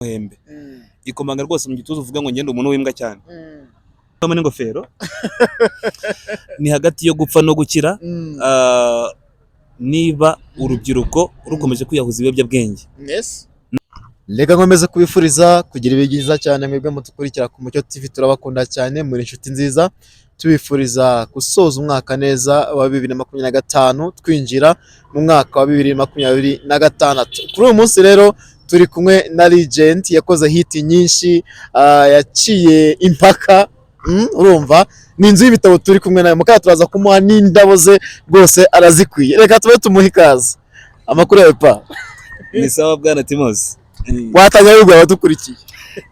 muhembe ikomanga rwose mu gituza uvuga ngo ngende umuntu w'imbwa cyane hamwe n'ingofero ni hagati yo gupfa no gukira niba urubyiruko rukomeje kwiyahuza ibiyobyabwenge. Reka nkomeze kubifuriza kugira ibihe byiza cyane mwebwe mutukurikira ku Mucyo TV, turabakunda cyane muri inshuti nziza, tubifuriza gusoza umwaka neza wa 2025 twinjira mu mwaka wa 2026. Kuri uyu munsi rero turi kumwe na Legend yakoze hit nyinshi, yaciye impaka, urumva ni inzu y'ibitabo turi kumwe nawe, mukaba turaza kumuha n'indabo ze rwose arazikwiye. Reka tube tumuha ikaze. Amakuru yawe pa? Ni sawa bwana Timosi. Watanga y'ubwo abadukurikiye.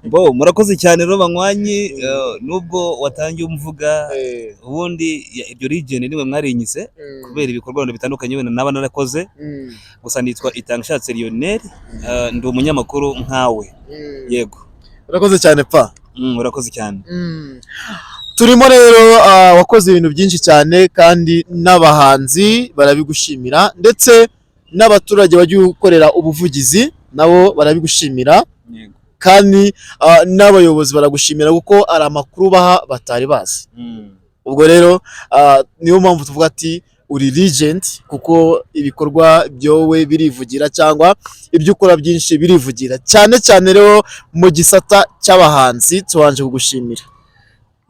Bo murakoze cyane rero banywanyi, nubwo watangiye umvuga ubundi ibyo Legend niwe mwarinyise kubera ibikorwa bitandukanye wenda naba narakoze, gusa nitwa Itanshatse Lionel, ndi umunyamakuru nkawe. Yego urakoze cyane pa. Urakoze cyane. Turimo rero wakoze ibintu byinshi cyane kandi n'abahanzi barabigushimira, ndetse n'abaturage bagiye gukorera ubuvugizi nabo barabigushimira, kandi n'abayobozi baragushimira kuko ari amakuru baha batari bazi. Ubwo rero niyo mpamvu tuvuga ati uri Legend, kuko ibikorwa byowe birivugira cyangwa ibyo ukora byinshi birivugira, cyane cyane rero mu gisata cy'abahanzi tubanje kugushimira.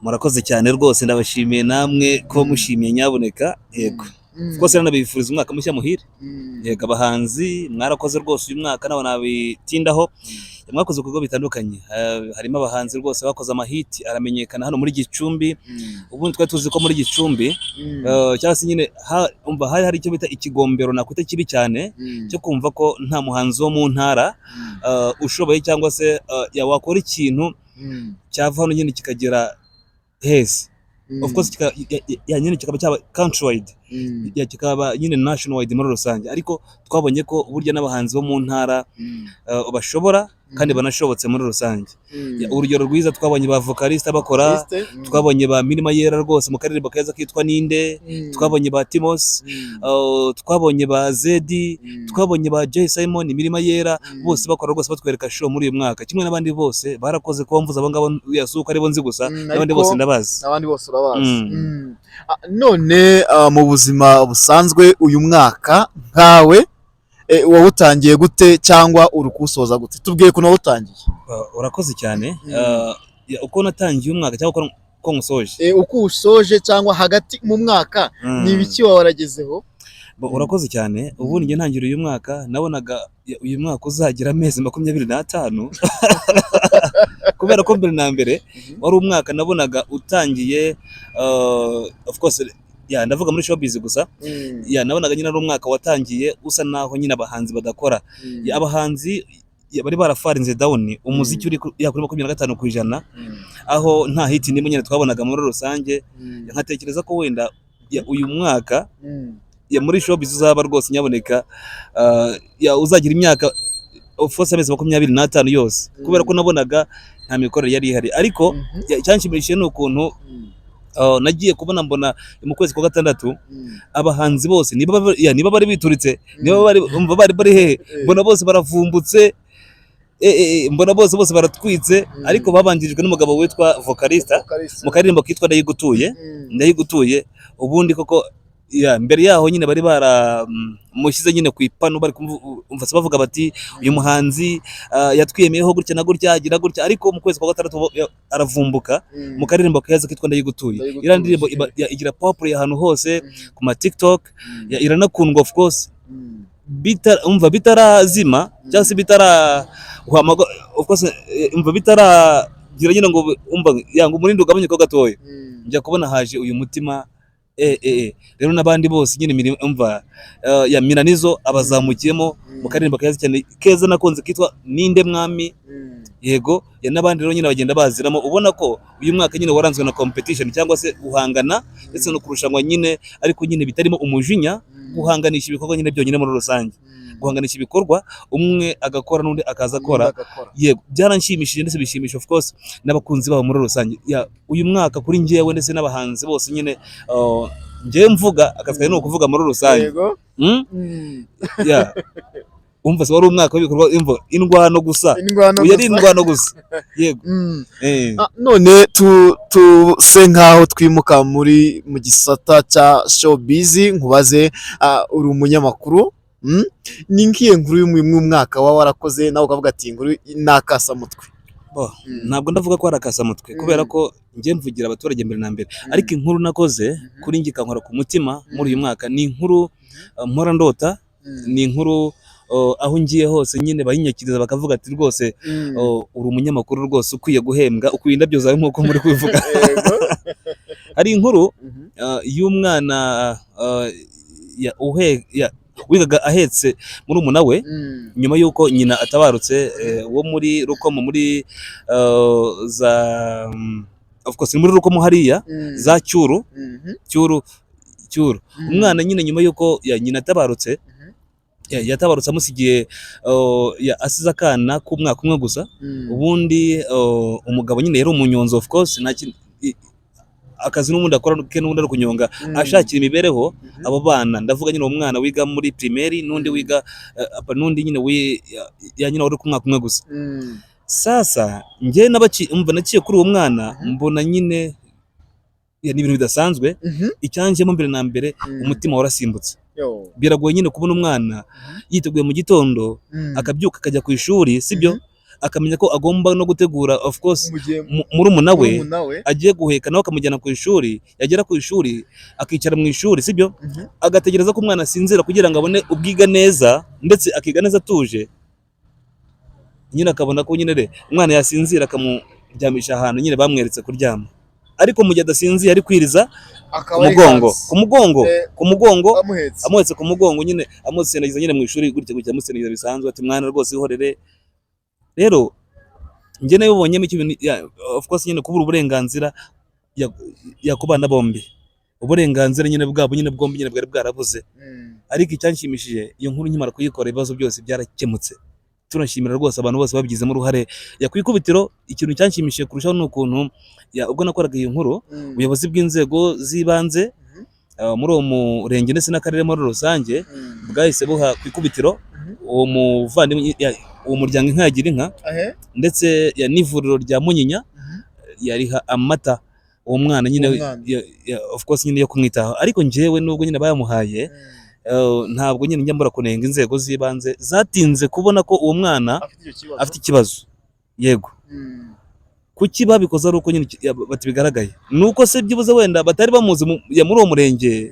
Murakoze cyane rwose, ndabashimiye namwe ko mushimiye nyaboneka. Yego rwose nanabifuriza umwaka mushya muhire. Yego abahanzi mwarakoze rwose uyu mwaka, nawe nabitindaho, mwakoze ibikorwa bitandukanye. Harimo abahanzi rwose bakoze amahiti aramenyekana hano muri Gicumbi. Ubundi twari tuzi ko muri Gicumbi cyangwa se nyine umva hari icyo bita ikigombero nakwita kibi cyane cyo kumva ko nta muhanzi wo mu ntara ushoboye cyangwa se wakora ikintu cyava hano nyine kikagera heza. Of course nyine kikaba cyaba countrywide, kikaba nyine nationwide muri rusange, ariko twabonye ko burya n'abahanzi bo mu ntara bashobora kandi banashobotse muri rusange. Urugero rwiza twabonye ba vocaliste bakora, twabonye ba Minima Yera rwose mu karirimbo keza kitwa Ninde, twabonye ba Timos, twabonye ba Zedi, twabonye ba Jay Simon, Minima Yera, bose bakora rwose batwereka show muri uyu mwaka, kimwe n'abandi bose barakoze. Ko mvuza abo ngabo yasuka aribo nzi gusa, n'abandi bose ndabazi. N'abandi bose urabazi. None mu buzima busanzwe uyu mwaka nkawe wawutangiye gute cyangwa uri kusoza gute? Tubwiye ko nawutangiye. Urakoze cyane. Uko natangiye umwaka cyangwa ko ngusoje? Uko usoje cyangwa hagati mu mwaka ni ibiki waragezeho? Urakoze cyane. Ubundi nge ntangira uyu mwaka nabonaga uyu mwaka uzagira amezi 25 kubera ko mbere na mbere wari umwaka nabonaga utangiye, of course ndavuga muri showbiz gusa, nabonaga nyine ari umwaka watangiye usa naho nyine abahanzi badakora. Abahanzi bari barafarinze down, umuziki uri kuri 25%, aho nta hit nimwe nyine twabonaga muri rusange. Nkatekereza ko wenda uyu mwaka muri showbiz uzaba rwose nyaboneka, uzagira imyaka of course amezi 25 yose, kubera ko nabonaga nta mikorere yari ihari. Ariko cyanshimishije ni ukuntu nagiye kubona mbona mu kwezi kwa gatandatu abahanzi bose niba bari bituritse, niba bari hehe, mbona bose baravumbutse, mbona bose baratwitse. Ariko babanjirijwe n'umugabo witwa vocaliste mu karirimbo kitwa Ndayigutuye. Ubundi koko mbere yaho nyine bari baramushyize nyine ku ipanu, bari kumva bavuga bati uyu muhanzi yatwiyemeyeho gutya na gutya agira gutya, ariko mu kwezi kwa gatandatu aravumbuka mu karirimbo keza kitwa Ndayigutuye. Iriya ndirimbo igira popular ahantu hose ku ma TikTok, iranakundwa of course, bitarazima cyangwa se of course bitaragira nyine ngo yanga umurindi ugabanyuka gatoya. Njya kubona haje uyu mutima rero n'abandi bose nyine ya Minanizo abazamukiyemo mu karirimbo keza cyane keza nakonze kitwa Ninde Mwami. Yego n'abandi rero nyine bagenda baziramo, ubona ko uyu mwaka nyine waranzwe na competition cyangwa se guhangana ndetse no kurushanwa nyine, ariko nyine bitarimo umujinya, guhanganisha ibikorwa nyine byonyine muri rusange, guhanganisha ibikorwa umwe agakora n'undi akaza akora. Yego byaranshimishije ndetse bishimisha of course n'abakunzi babo muri rusange. Uyu mwaka kuri njyewe ndetse n'abahanzi bose nyine njye mvuga akazi ni ukuvuga muri rusange. umva se wari umwaka w'ibikorwa indwano gusa, Indwano uyu ari gusa. indwano gusa yego. Mm. Eh. None tuse nk'aho twimuka mu gisata cya showbiz, nkubaze uri umunyamakuru, ni nk'iyo nkuru y'umwaka waba warakoze nawe ukavuga ati inkuru n'akasamutwe? Ntabwo ndavuga ko ari akasamutwe kubera ko njye mvugira abaturage mbere na mbere, ariko inkuru nakoze kuri njye ikankora ku mutima muri uyu mwaka ni inkuru mpora ndota, ni inkuru aho ngiye hose nyine bayinyakiriza bakavuga ati rwose uri umunyamakuru rwose ukwiye guhembwa, ukwiye indabyo zawe nk'uko muri kubivuga. Hari inkuru y'umwana wigaga ahetse murumuna we nyuma y'uko nyina atabarutse, wo muri Rukomo muri za of course muri Rukomo hariya za Cyuru. Umwana nyine nyuma y'uko nyina atabarutse, yatabarutse amusigiye asize akana k'umwaka umwe gusa. Ubundi umugabo nyine yari umunyonzi, of course akazi n'ubundi akora ke n'ubundi ari kunyonga ashakira imibereho abo bana. Ndavuga nyine umwana wiga muri primaire n'undi wiga n'undi nyine nyine wari ku mwaka umwe gusa. Sasa njye naciye kuri uwo mwana mbona nyine ni ibintu bidasanzwe. Icyanjemo mbere na mbere umutima warasimbutse. Biragoye nyine kubona umwana yiteguye mu gitondo akabyuka akajya ku ishuri, sibyo, akamenya ko agomba no gutegura of course murumuna we agiye guheka nawe akamujyana ku ishuri, yagera ku ishuri akicara mu ishuri, sibyo, agategereza ko umwana asinzira kugira ngo abone ubwiga neza ndetse akiga neza atuje. Nyine akabona ko nyine umwana yasinzira akamuryamisha ahantu nyine bamweretse kuryama, ariko mu gihe adasinziye ari kwiriza ku mugongo amuhetse ku mugongo, nyine amusendagiza nyine mu ishuri gutya amusendagiza bisanzwe, ati mwana rwose ihorere. Rero njye nayo ubonyemo ikintu of course nyine kubura uburenganzira ku bana bombi, uburenganzira nyine bwabo nyine bwombi nyine bwari bwarabuze. Ariko icyanshimishije iyo nkuru nkimara kuyikora ibibazo byose byarakemutse. Turashimira rwose abantu bose babigizemo uruhare. Yakwikubitiro ikintu cyanshimishije kurushaho n'ukuntu ubwo nakoraga iyi nkuru, ubuyobozi bw'inzego z'ibanze muri uwo murenge ndetse n'akarere muri rusange bwahise buha kwikubitiro uwo muvandimwe, uwo muryango Inka Yagira Inka, ndetse n'ivuriro rya Munyinya yariha amata uwo mwana nyine of course nyine yo kumwitaho. Ariko njyewe nubwo nyine bayamuhaye, ntabwo nyine njya mbura kunenga inzego z'ibanze zatinze kubona ko uwo mwana afite ikibazo. Yego, kuki babikoze ari uko nyine batibigaragaye, nuko se byibuze wenda batari bamuzi muri uwo murenge.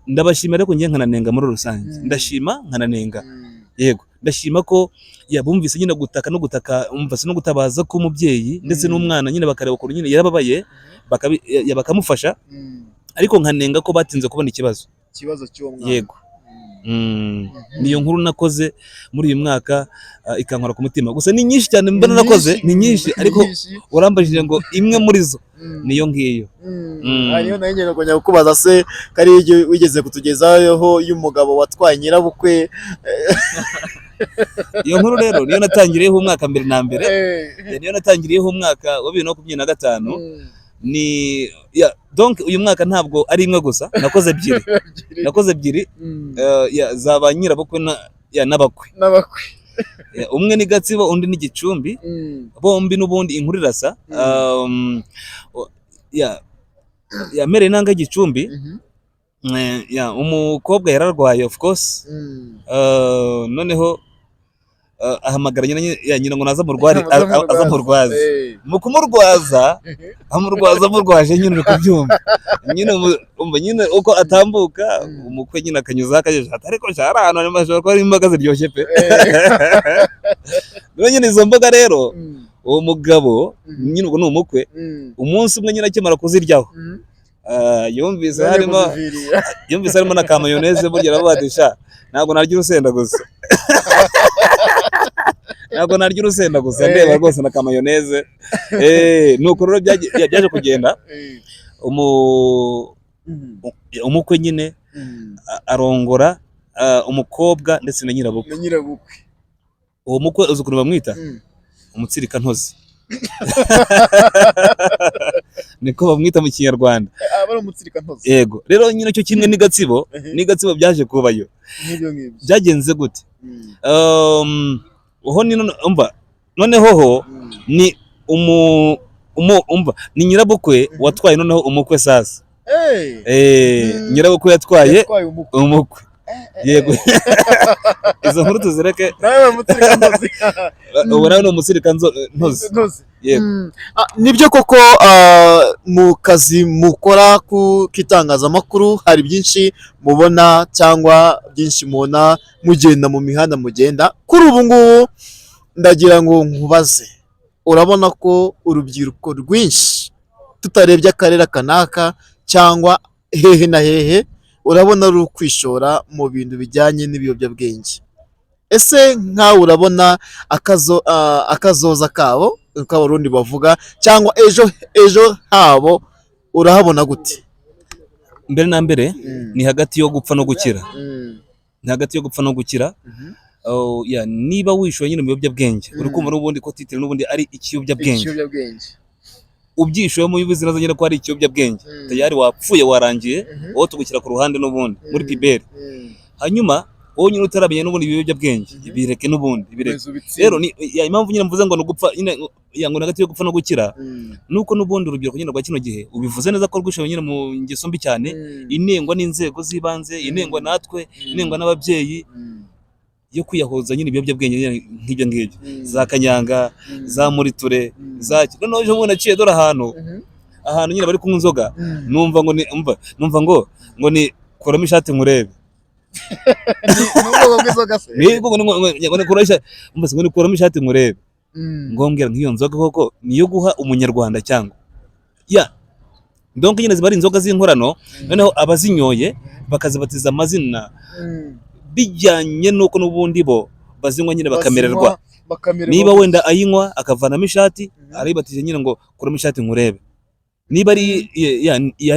Ndabashimira ariko njye nkananenga muri rusange, ndashima nkananenga. Yego, ndashima ko bumvise nyine gutaka umvase no gutabaza k'umubyeyi ndetse n'umwana nyine bakareba ukuntu nyine yarababaye bakamufasha, ariko nkanenga ko batinze kubona ikibazo cy'uwo mwana. Yego. Niyo nkuru nakoze muri uyu mwaka ikankora ku mutima. Gusa ni nyinshi cyane mbona nakoze, ni nyinshi, ariko urambajije ngo imwe muri zo niyo ngiyo. Hariyo nayo nyine kongera kukubaza se kari wigeze kutugezaho y'umugabo watwaye nyirabukwe. Iyo nkuru rero niyo natangiriyeho umwaka mbere na mbere, niyo natangiriyeho umwaka wa 2025. Donc uyu mwaka ntabwo ari imwe gusa, nakoze ebyiri zaba nyirabukwe n'abakwe. Umwe ni Gatsibo undi ni Gicumbi, bombi n'ubundi inkuru irasa. Mere nanga Gicumbi, umukobwa yararwaye of course, noneho ahamagara nyina ngo naza amurwaze. Mu kumurwaza amurwaje nyine uri kubyumva nyine uko atambuka umukwe nyine akanyuza akajeje, ariko cyari ahantu amashobora kuba ari imboga ziryoshye pe. Nyine izo mboga rero uwo mugabo nyine ubwo ni umukwe, umunsi umwe nyine akimara kuziryaho yumvise harimo na ka mayoneze, burya arabadisha ntabwo narya urusenda gusa. Ntabwo narya urusenda gusa, ndeba rwose na ka mayoneze. Nuko rero byaje kugenda, umukwe nyine arongora umukobwa ndetse na nyirabukwe. Uwo mukwe uzi ukuntu bamwita? Umutsirika ntozi. niko bamwita mu kinyarwanda. aba ari umutsirika ntozi. Yego rero nyine cyo kimwe n'igatsibo byaje kubayo. Nk'ibyo ngibyo. Byagenze gute? Ho ni umva noneho ho ni umva ni nyirabukwe watwaye noneho umukwe sasa. Nyirabukwe yatwaye umukwe. Yego izo nkuru tuzireke. Nawe mutsirika ntozi. Ubona no umusirika ntozi. Yego nibyo koko mu kazi mukora k'itangazamakuru hari byinshi mubona cyangwa byinshi mubona mugenda mu mihanda mugenda. Kuri ubu ngubu ndagira ngo nkubaze, urabona ko urubyiruko rwinshi tutarebye akarere kanaka cyangwa hehe na hehe urabona ruri kwishora mu bintu bijyanye n'ibiyobyabwenge. Ese nkawe urabona akazoza kabo k'abarundi bavuga cyangwa ejo habo urahabona gute? Mbere na mbere ni hagati yo gupfa no gukira. Ni hagati yo gupfa no gukira. Niba wishoye nyine mu biyobyabwenge uri kumva n'ubundi ko titire n'ubundi ari ikiyobyabwenge. Ubyishoyemo yubizi nazo nyine ko ari ikiyobyabwenge. Tayari wapfuye warangiye wowe tugukira ku ruhande n'ubundi muri pibere. Hanyuma wowe nyine utaramenye n'ubundi ibiyobyabwenge bireke n'ubundi bireke. Rero ni impamvu nyine mvuze ngo no gupfa nyine ngo hagati yo gupfa no gukira nuko n'ubundi urubyiruko nyine rwa kino gihe ubivuze neza ko rwishoye nyine mu ngeso mbi cyane, inengwa n'inzego z'ibanze, inengwa natwe, inengwa n'ababyeyi yo kwiyahoza nyine ibiyobyabwenge nk'ibyo ngibyo za kanyanga za muriture za noneho ejo bundi naciye dore ahantu nyine bari kunywa inzoga numva ngo ni kuramo ishati nkurebe. Ni kuramo ishati nkurebe ngombwira nk'iyo nzoga koko niyo guha umunyarwanda cyangwa donc nyine ziba ari inzoga z'inkorano, noneho abazinyoye bakazibatiza amazina bijyanye nuko n'ubundi bo bazinywa nyine bakamererwa. Niba wenda ayinywa akavanamo ishati aribatije nyine ngo kuramo ishati nkurebe, niba ari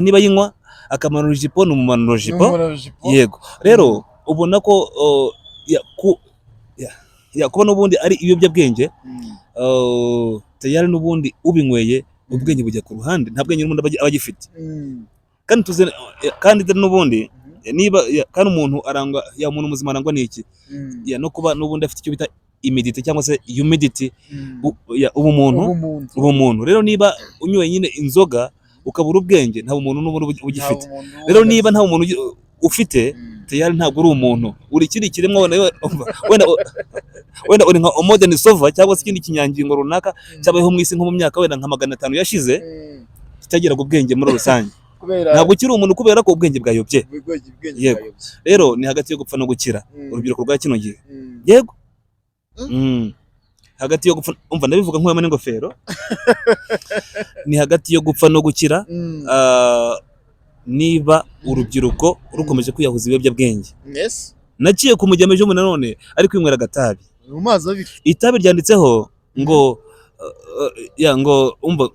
niba ayinywa akamanura ijipo n'umumanura ijipo. Yego rero ubona ko kuba n'ubundi ari ibiyobyabwenge tayari n'ubundi ubinyweye ubwenge bujya ku ruhande, nta bwenge n'ubundi aba agifite. Kandi n'ubundi niba kandi umuntu arangwa umuntu muzima arangwa n'iki no kuba n'ubundi afite icyo bita imidite cyangwa se humidity, ubumuntu. Rero niba unyoye nyine inzoga ukabura ubwenge nta umuntu n'ubundi ugifite. Rero niba nta umuntu ufite tayari ntabwo uri umuntu, uri ikindi kiremwa wenda uri nka modern sova cyangwa se ikindi kinyangingo runaka cyabayeho mu isi nko mu myaka wenda nka 500 yashize kitagiraga ubwenge muri rusange. Ntabwo ukiri umuntu kubera ko ubwenge bwayobye. Yego rero ni hagati yo gupfa no gukira urubyiruko rwa kino gihe. Yego hagati yo gupfa umva ndabivuga nk'uyama n'ingofero ni hagati yo gupfa no gukira. Niba urubyiruko rukomeje kwiyahuza ibiyobyabwenge, naciye ku mujyamo ejo nanone ari kwinywera agatabi mu mazi abiri, itabi ryanditseho ngo umva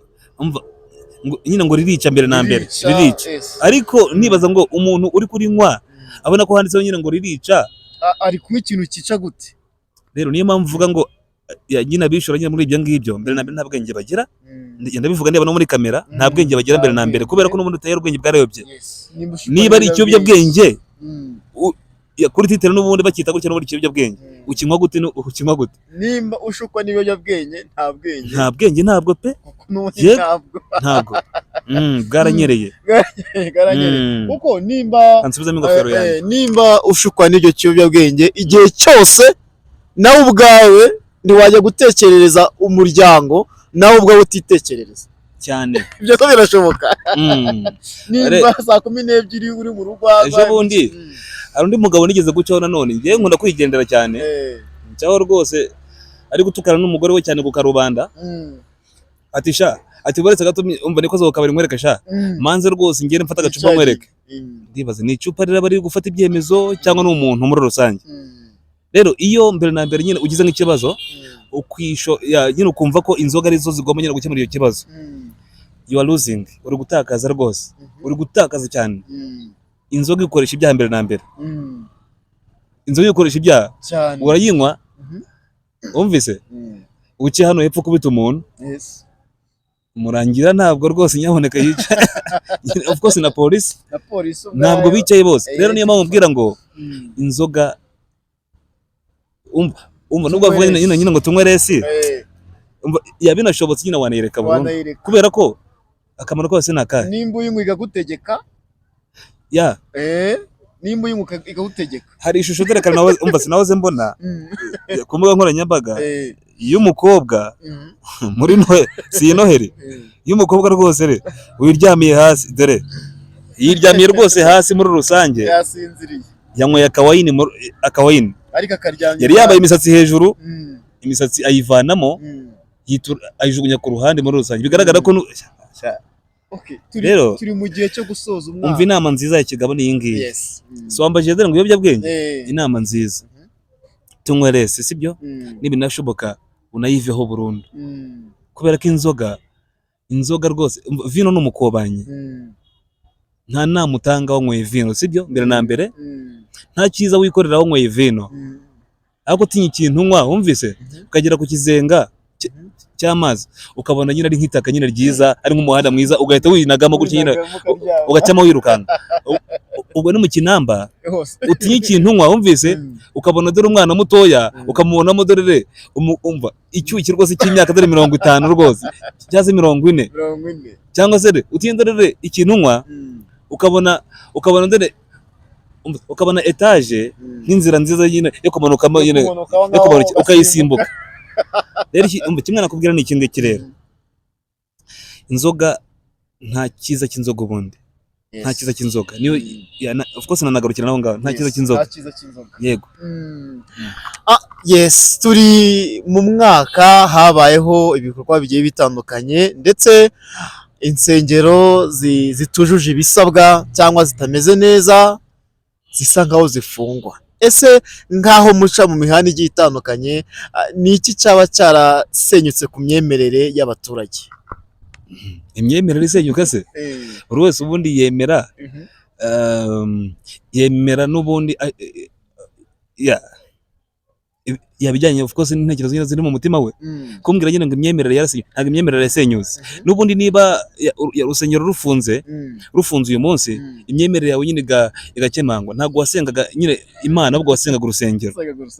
nyine ngo ririca mbere na mbere ririca. Ariko nibaza ngo umuntu uri kurinywa abona ko handitseho nyine ngo ririca ari kumwe ikintu cyica gute? Rero niyo mpamvu mvuga ngo nyine abishora nyine muri ibyo ngibyo mbere na mbere nta bwenge bagira. Ndabivuga niba no muri kamera nta bwenge bagira mbere na mbere kubera ko n'ubundi utayera ubwenge bwarayobye. Niba ari ikiyobyabwenge kuri titire n'ubundi bakita gutya n'ubundi ikiyobyabwenge ukinywa gute nimba ushukwa n'ibiyobyabwenge nta bwenge ntabwo pe ntabwo bwaranyereye kuko nimba ushukwa n'icyo kiyobyabwenge igihe cyose nawe ubwawe ntiwajya gutekerereza umuryango nawe ubwawe utitekerereza cyane. Ibyo ko birashoboka. Nimba saa 12 uri mu rugo ejo bundi hari undi mugabo nigeze gucaho nanone ngiye nkunda kwigendera cyane cyaho rwose ari gutukana n'umugore we cyane ku karubanda ati baretse gato umva niko zo kabari mwereka sha manze rwose ngiye mfata agacupa mwereke. Ndibaza ni icupa rero bari gufata ibyemezo cyangwa n'umuntu muri rusange. Rero iyo mbere na mbere nyine ugize nk'ikibazo ukwisho nyine ukumva ko inzoga arizo zigomba nyine gukemura iyo kibazo, you are losing, uri gutakaza rwose, uri gutakaza cyane. Inzoga ikoresha ibyaha mbere na mbere. Inzoga ikoresha ibyaha urayinywa umvise uce hano hepfo kubita umuntu Yes. murangira ntabwo rwose nyaboneka yica of course na polisi Na polisi ntabwo bicaye bose rero niyo mpamvu mbwira ngo Mm. inzoga umva nubwo avuga nyine ngo tunywe resi binashobotse nyine wanayereka burundu Wanayireka. kubera ko akamaro kose ni akahe Nimba uyinywa igagutegeka ya nimba uyinywa ikagutegeka. hari ishusho dore umva sinahoze mbona ku mbuga nkoranyambaga Eh. y'umukobwa Mhm. muri si noheri y'umukobwa rwose re wiryamiye hasi dore yiryamiye rwose hasi muri rusange Yasinziriye. yanyweye akawayini Ariko akaryamye. yari yambaye imisatsi hejuru Mm. imisatsi ayivanamo Mm. ayijugunya ku ruhande muri rusange bigaragara ko Okay. Rero, Turi mu gihe cyo gusoza umwaka. umva inama nziza ya kigabo ni iyi ngiyi Yes. so wambaje dore ngo ibiyobyabwenge Eh. inama nziza tunywe resi sibyo Mm. nibinashoboka unayiveho burundu Mm. kubera ko inzoga rwose vino n'umukobanyi Mm. nta nama utanga wanyweye vino sibyo mbere na mbere Mm. nta cyiza wikorera wanyweye vino Mm. ariko utinya ikintu unywa wumvise ukagera ku kizenga cy'amazi ukabona nyine ari nk'itaka nyine ryiza ari nk'umuhanda mwiza ugahita winagamo gutya nyine ugacamo wirukanka ubwo ni mu kinamba Hose. utinya ikintu unywa wumvise Mm. ukabona dore umwana mutoya ukamubonamo dore umva icyuki rwose cy'imyaka dore 50 rwose cyangwa se 40 40. cyangwa se utinya dore ikintu unywa Mm. ukabona dore ukabona etage nk'inzira nziza nyine yo kumanukamo nyine yo kumanuka ukayisimbuka rero kimwe nakubwira ni ikindi kirero inzoga nta cyiza cy'inzoga ubundi nta cyiza cy'inzoga niyo of course nanagarukira naho ngaho nta cyiza cy'inzoga yego yes turi mu mwaka habayeho ibikorwa bigiye bitandukanye ndetse insengero zitujuje ibisabwa cyangwa zitameze neza zisa nkaho zifungwa ese nkaho muca mu mihanda igiye itandukanye ni iki cyaba cyarasenyutse ku myemerere y'abaturage imyemerere isenyuka se buri wese ubundi yemera n'ubundi yabijyanye of course n'intekerezo nyine ziri mu mutima we kumbwira nyine ngo imyemerere yarasenyutse ntabwo imyemerere yasenyutse n'ubundi niba urusengero rufunze uyu munsi imyemerere yawe nyine igakemangwa ntabwo wasengaga nyine Imana ahubwo wasengaga urusengero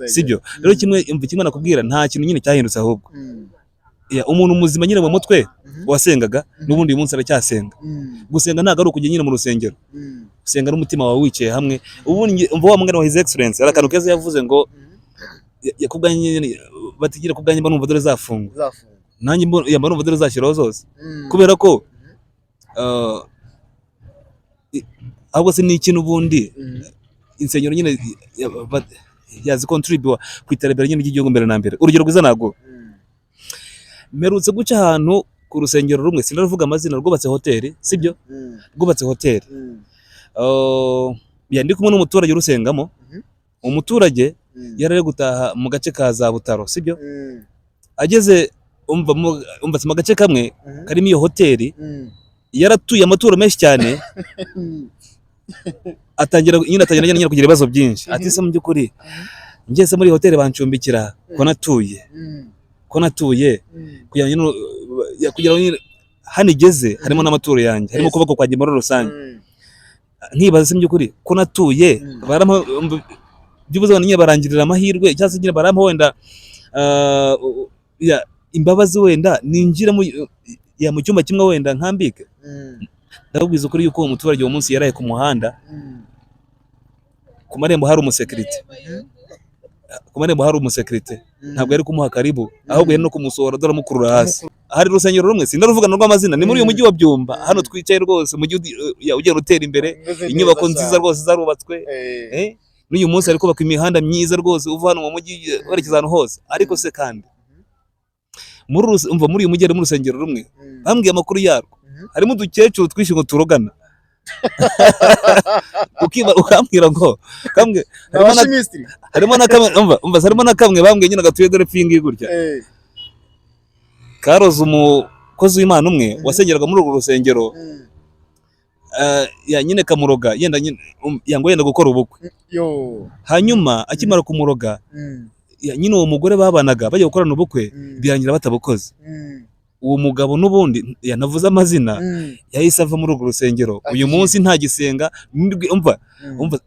sibyo rero kimwe nakubwira nta kintu nyine cyahindutse ahubwo umuntu muzima nyine mu mutwe wasengaga n'ubundi uyu munsi aracyasenga gusenga ntabwo ari ukujya nyine mu rusengero gusenga n'umutima wawe wicaye hamwe ubundi umva wa mwana wa His Excellence hari akantu keza yavuze ngo yakubwanye batigira kubwanye mba numva dore zafungwa nanjye mba numva dore zashyiraho zose kubera ko ahubwo se ni ikintu ubundi insengero nyine yazi contribute ku iterambere nyine ry'igihugu mbere na mbere urugero rwiza nago mperutse guca ahantu ku rusengero rumwe sinaruvuga amazina rwubatse hoteli sibyo rwubatse hoteli ndi kumwe n'umuturage urusengamo umuturage yari ari gutaha mu gace ka za Butaro sibyo ageze umva mu gace kamwe karimo iyo hoteli yaratuye amaturo menshi cyane atangira nyine kugira ibibazo byinshi ati se mu by'ukuri ngeze muri hoteli bancumbikira ko natuye kugira ngo hano igeze harimo n'amaturo yanjye harimo ukuboko kwanjye muri rusange nkibaza se mu by'ukuri ko natuye byubuze nyine barangirira amahirwe cyangwa se nyine barampa wenda imbabazi wenda ninjira mu cyumba kimwe wenda nkambike ndababwiza ukuri yuko umuturage uwo munsi yaraye ku muhanda ku marembo hari umusekirite ntabwo yari kumuha karibu ahubwo yari no kumusohora dore amukurura hasi hari urusengero rumwe sindaruvugana rw'amazina ni muri uyu mujyi wa Byumba hano twicaye rwose mu gihe ugenda utera imbere inyubako nziza rwose zarubatswe n'uyu munsi ari kubaka imihanda myiza rwose uva hano mu mujyi werekeza ahantu hose ariko se kandi muri uyu mujyi mu rusengero rumwe bambwiye amakuru yarwo harimo udukecuru twinshi ngo turogana ukambwira ngo harimo na kamwe bambwiye nyine gatuye dore pingi gutya karoze umukozi w'Imana umwe wasengeraga muri urwo rusengero nyine kamuroga yenda gukora ubukwe hanyuma akimara kumuroga nyine uwo mugore babanaga bagiye gukorana ubukwe birangira batabukoze. Uwo mugabo n'ubundi yanavuze amazina yahise ava muri urwo rusengero. Uyu munsi nta gisenga, umva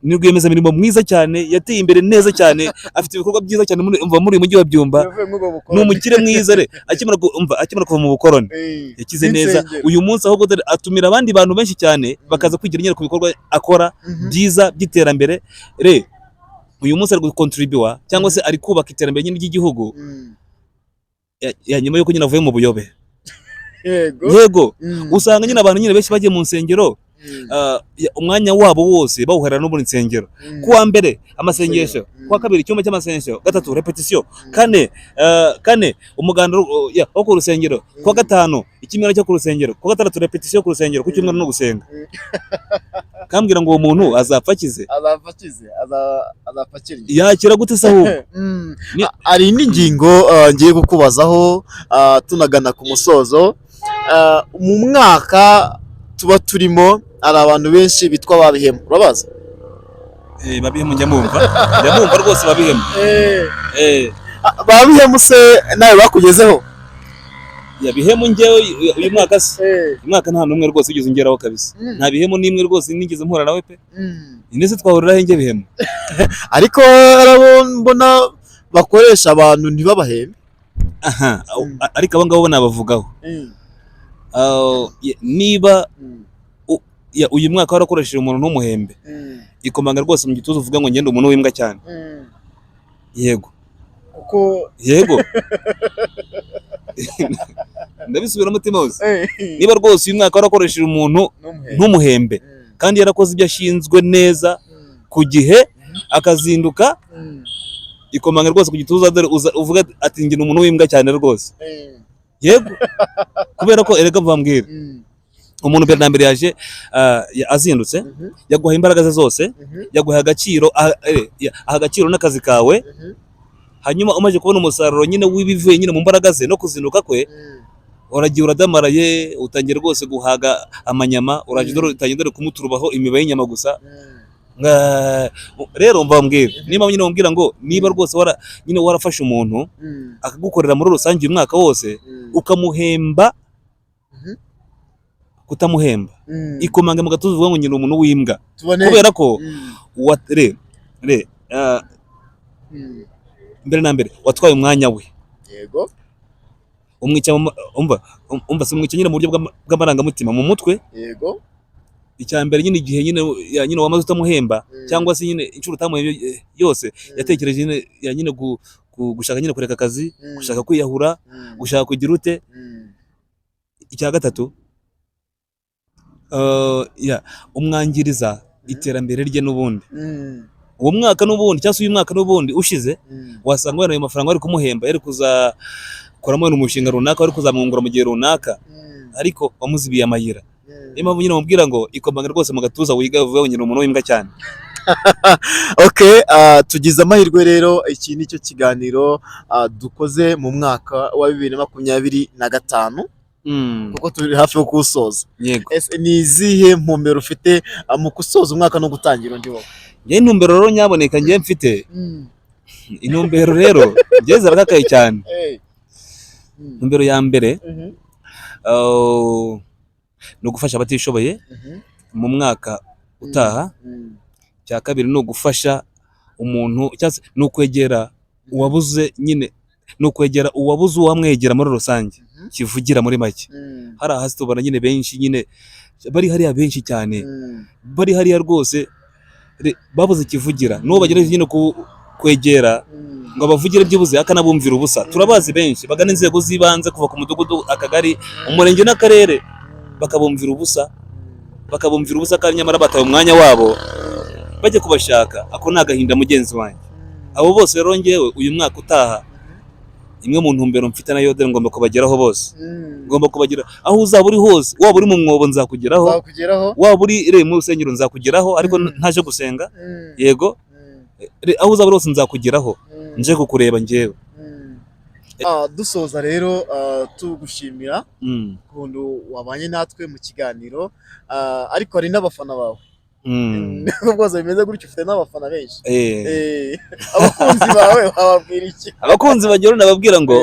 ni rwiyemezamirimo mwiza cyane, yateye imbere neza cyane, afite ibikorwa byiza cyane muri uyu mujyi wa Byumba. Ni umukire mwiza akimara kuva mu bukoroni yakize neza. Uyu munsi ahubwo atumira abandi bantu benshi cyane bakaza kwigira nyine ku bikorwa akora byiza by'iterambere. Uyu munsi ari gukontribuwa cyangwa se ari kubaka iterambere nyine ry'igihugu nyuma yuko nyine avuye mu buyobe. Yego usanga nyine abantu nyine benshi bagiye mu nsengero umwanya wabo wose bawuharira no muri nsengero. Kuwa mbere amasengesho, kuwa kabiri icyumba cy'amasengesho, gatatu repetition, kane umuganda wo ku rusengero, kuwa gatanu ikimero cyo ku rusengero, kuwa gatandatu repetition ku rusengero, ku cyumweru no gusenga. Kambwira ngo uwo muntu azapfa akize? Yakira gute se ahubwo? Hari indi ngingo ngiye kukubazaho tunagana ku musozo. Mu mwaka tuba turimo hari abantu benshi bitwa babihemu, urabaza? Babihemu njya mwumva rwose babihemu. Babihemu se nawe bakugezeho? Yabihemu njyewe uyu mwaka se umwaka nta numwe rwose ugeze ungeraho kabisa. Nta bihemu nimwe rwose nigeze mpura nawe pe. Ndetse twahurira he njye bihemu? Ariko mbona bakoresha abantu ntibabaheme. Ariko abo ngabo nabavugaho. Niba uyu mwaka warakoresheje umuntu n'umuhembe, ikomanga rwose mu gituza uvuga ngo ngende umuntu w'imbwa cyane. Yego ndabisubira umutima wose. Niba rwose uyu mwaka warakoresheje umuntu n'umuhembe kandi yarakoze ibyo ashinzwe neza ku gihe akazinduka, ikomanga rwose ku gituza uvuga ati ngende umuntu w'imbwa cyane rwose. Yego kubera ko erega mvambwira umuntu mbere na mbere yaje azindutse, yaguha imbaraga ze zose, yaguha agaciro agaciro n'akazi kawe. Hanyuma umaze kubona umusaruro nyine w'ibivuye nyine mu mbaraga ze no kuzinduka kwe, uragiye uradamaraye, utangiye rwose guhaga amanyama, utangiye dore kumuturubaho imiba y'inyama gusa. Rero mbambwira niba nyine umbwira ngo niba rwose nyine warafashe umuntu akagukorera muri rusange uyu mwaka wose ukamuhemba kutamuhemba, ikomanga mu gatuza uvuga ngo nyine umuntu w'imbwa, kubera ko mbere na mbere watwaye umwanya we. Yego umwica si umwica nyine mu buryo bw'amarangamutima mu mutwe. Yego icya mbere nyine igihe nyine wamaze utamuhemba cyangwa se nyine inshuro utamuhemba yose yatekereje nyine gushaka nyine kureka akazi, gushaka kwiyahura, gushaka kugira ute. Icya gatatu umwangiriza iterambere rye n'ubundi. Uwo mwaka n'ubundi cyangwa se uyu mwaka n'ubundi ushize wasanga wenda ayo mafaranga wari kumuhemba yari kuzakoramo umushinga runaka, wari kuzamwungura mu gihe runaka, ariko wamuzibiye amayira. Niyo mpamvu nyine mubwira ngo ikomanga rwose mu gatuza wiga uvuga ngo nyine umuntu w'imbwa cyane. Tugize amahirwe rero, iki ni cyo kiganiro dukoze mu mwaka wa 2025 kuko turi hafi yo kuwusoza. Ni izihe ntumbero ufite mu gusoza umwaka no gutangira undi wowe? Intumbero rero nyaboneka ngiye mfite intumbero rero ngeze arakakaye cyane. Intumbero ya mbere ni ugufasha abatishoboye mu mwaka utaha. Cya kabiri ni ugufasha umuntu cyangwa se ni ukwegera uwabuze nyine, ni ukwegera uwabuze uwamwegera muri rusange, kivugira muri make. Hari ahasi tubona nyine benshi nyine bari hariya benshi cyane, bari hariya rwose babuze kivugira, n'uwo bagerageje nyine kwegera ngo abavugire byibuze akanabumvira ubusa. Turabazi benshi bagana inzego z'ibanze kuva ku mudugudu, akagari, umurenge n'akarere, bakabumvira ubusa kandi nyamara bataye umwanya wabo bajya kubashaka. Ako ni agahinda mugenzi wanjye. Abo bose rero ngewe uyu mwaka utaha, imwe mu ntumbero mfite nayo dore ngomba kubageraho bose. Ngomba kubagira aho uzaba uri hose, waba uri mu mwobo nzakugeraho, waba uri mu rusengero nzakugeraho ariko ntaje gusenga. Yego aho uzaba uri hose nzakugeraho, nje kukureba ngewe. Dusoza rero tugushimira ukuntu wabanye natwe mu kiganiro, ariko hari n'abafana bawe nubwo bwose bimeze gutyo ufite n'abafana benshi. Abakunzi bawe bababwira iki? Abakunzi bagero nababwira ngo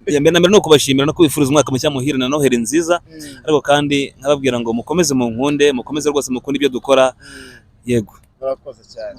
ya mbere na mbere no kubashimira no kubifuriza umwaka mushya muhire na Noheli nziza, ariko kandi nkababwira ngo mukomeze mu nkunde, mukomeze rwose mukunda ibyo dukora. Yego. Murakoze cyane.